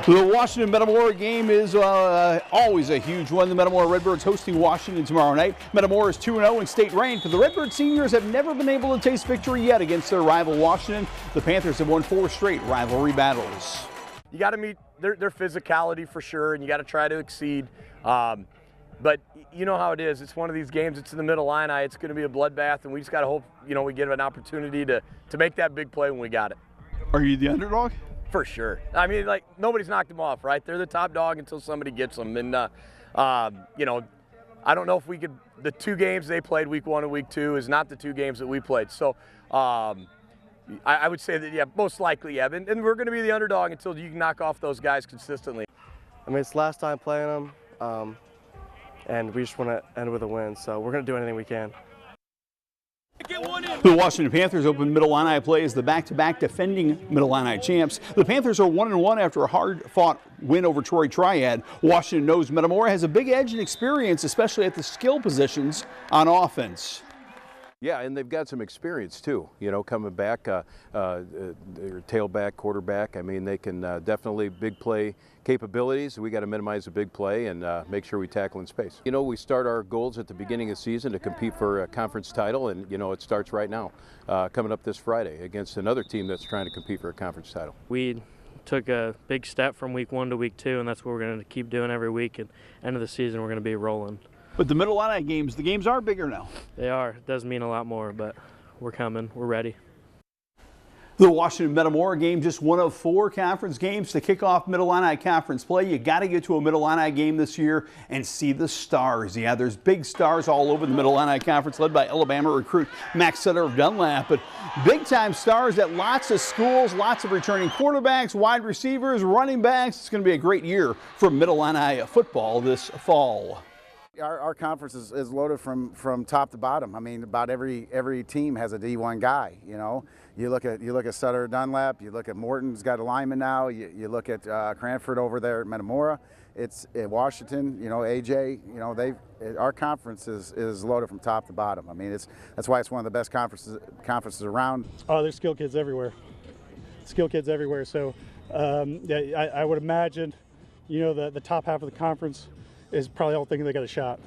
The Washington Metamora game is always a huge one. The Metamora Redbirds hosting Washington tomorrow night. Metamora is 2-0 in state rank, but the Redbird seniors have never been able to taste victory yet against their rival Washington. The Panthers have won 4 straight rivalry battles. You got to meet their physicality for sure, and you got to try to exceed. But you know how it is. It's one of these games. It's in the middle Illini. It's going to be a bloodbath, and we just got to hope we get an opportunity to make that big play when we got it. Are you the underdog? For sure. I mean, like, nobody's knocked them off, right? They're the top dog until somebody gets them. And, I don't know if we could – the 2 games they played week 1 and week 2 is not the 2 games that we played. So I would say that, yeah, most likely, yeah. And we're going to be the underdog until you can knock off those guys consistently. I mean, it's the last time playing them, and we just want to end with a win. So we're going to do anything we can. The Washington Panthers open Middle Illini play as the back-to-back defending Middle Illini champs. The Panthers are 1-1 after a hard-fought win over Troy Triad. Washington knows Metamora has a big edge in experience, especially at the skill positions on offense. Yeah, and they've got some experience too, coming back, their tailback, quarterback. I mean, they can definitely big play capabilities. We got to minimize the big play and make sure we tackle in space. We start our goals at the beginning of the season to compete for a conference title, and it starts right now, coming up this Friday against another team that's trying to compete for a conference title. We took a big step from week 1 to week 2, and that's what we're going to keep doing every week. And end of the season, we're going to be rolling. But the Middle Illini games, the games are bigger now. They are. It does mean a lot more, but we're coming. We're ready. The Washington Metamora game, just one of 4 conference games to kick off Middle Illini conference play. You got to get to a Middle Illini game this year and see the stars. Yeah, there's big stars all over the Middle Illini conference, led by Alabama recruit Max Sutter of Dunlap. But big-time stars at lots of schools, lots of returning quarterbacks, wide receivers, running backs. It's going to be a great year for Middle Illini football this fall. Our conference is loaded from top to bottom. I mean, about every team has a D1 guy. You look at Sutter Dunlap. You look at Morton's got a lineman now. You look at Cranford over there at Metamora. It's at Washington. AJ. Our conference is loaded from top to bottom. I mean, that's why it's one of the best conferences around. Oh, there's skill kids everywhere. Skill kids everywhere. So, yeah, I would imagine, the top half of the conference is probably all thinking they got a shot.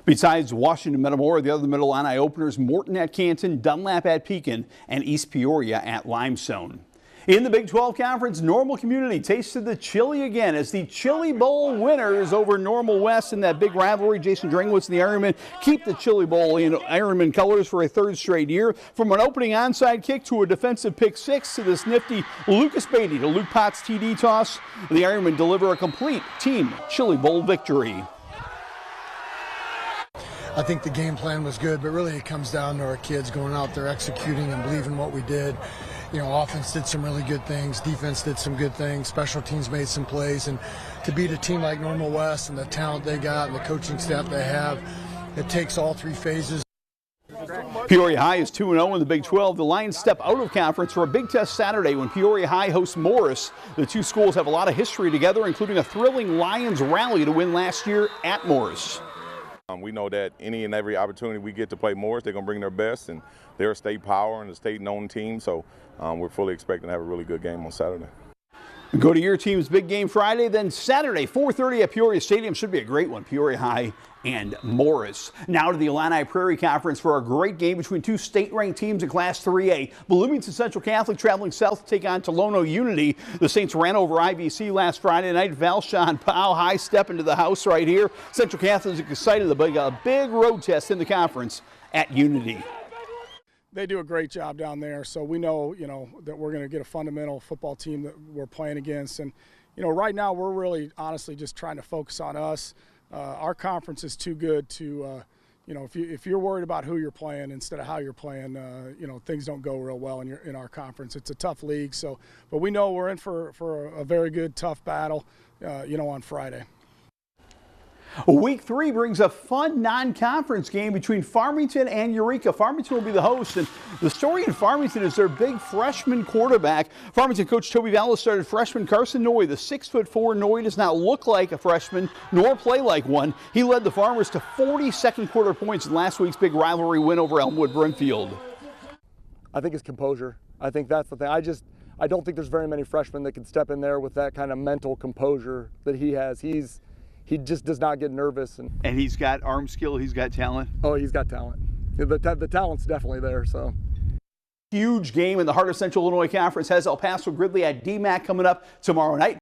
Besides Washington Metamora, the other Middle Illini openers, Morton at Canton, Dunlap at Pekin, and East Peoria at Limestone. In the Big 12 Conference, Normal Community tasted the chili again as the Chili Bowl winners over Normal West in that big rivalry. Jason Dringwitz and the Ironmen keep the Chili Bowl in Ironman colors for a 3rd straight year. From an opening onside kick to a defensive pick 6 to this nifty Lucas Beatty to Luke Potts TD toss, the Ironmen deliver a complete team Chili Bowl victory. I think the game plan was good, but really it comes down to our kids going out there executing and believing what we did. Offense did some really good things, defense did some good things, special teams made some plays, and to beat a team like Normal West and the talent they got and the coaching staff they have, it takes all 3 phases. Peoria High is 2-0 in the Big 12. The Lions step out of conference for a big test Saturday when Peoria High hosts Morris. The 2 schools have a lot of history together, including a thrilling Lions rally to win last year at Morris. We know that any and every opportunity we get to play Morris, they're going to bring their best, and they're a state power and a state-known team, so we're fully expecting to have a really good game on Saturday. Go to your team's big game Friday, then Saturday, 4:30 at Peoria Stadium. Should be a great one, Peoria High and Morris. Now to the Illini Prairie Conference for a great game between 2 state-ranked teams in Class 3A. Bloomington Central Catholic traveling south to take on Tolono Unity. The Saints ran over IVC last Friday night. Valshawn Powell high step into the house right here. Central Catholic is excited about a big road test in the conference at Unity. They do a great job down there, so we know, that we're going to get a fundamental football team that we're playing against. And, right now we're really honestly just trying to focus on us. Our conference is too good to, if you're worried about who you're playing instead of how you're playing, things don't go real well in our conference. It's a tough league, but we know we're in for a very good, tough battle, on Friday. Week 3 brings a fun non-conference game between Farmington and Eureka. Farmington will be the host, and the story in Farmington is their big freshman quarterback. Farmington coach Toby Vallis started freshman Carson Noy. The 6'4" Noy does not look like a freshman nor play like one. He led the Farmers to 40 second quarter points in last week's big rivalry win over Elmwood Brimfield. I think it's composure. I think that's the thing. I don't think there's very many freshmen that can step in there with that kind of mental composure that he has. He just does not get nervous. And he's got arm skill, he's got talent. Oh, he's got talent. The talent's definitely there. So. Huge game in the heart of Central Illinois Conference has El Paso Gridley at DMAC coming up tomorrow night.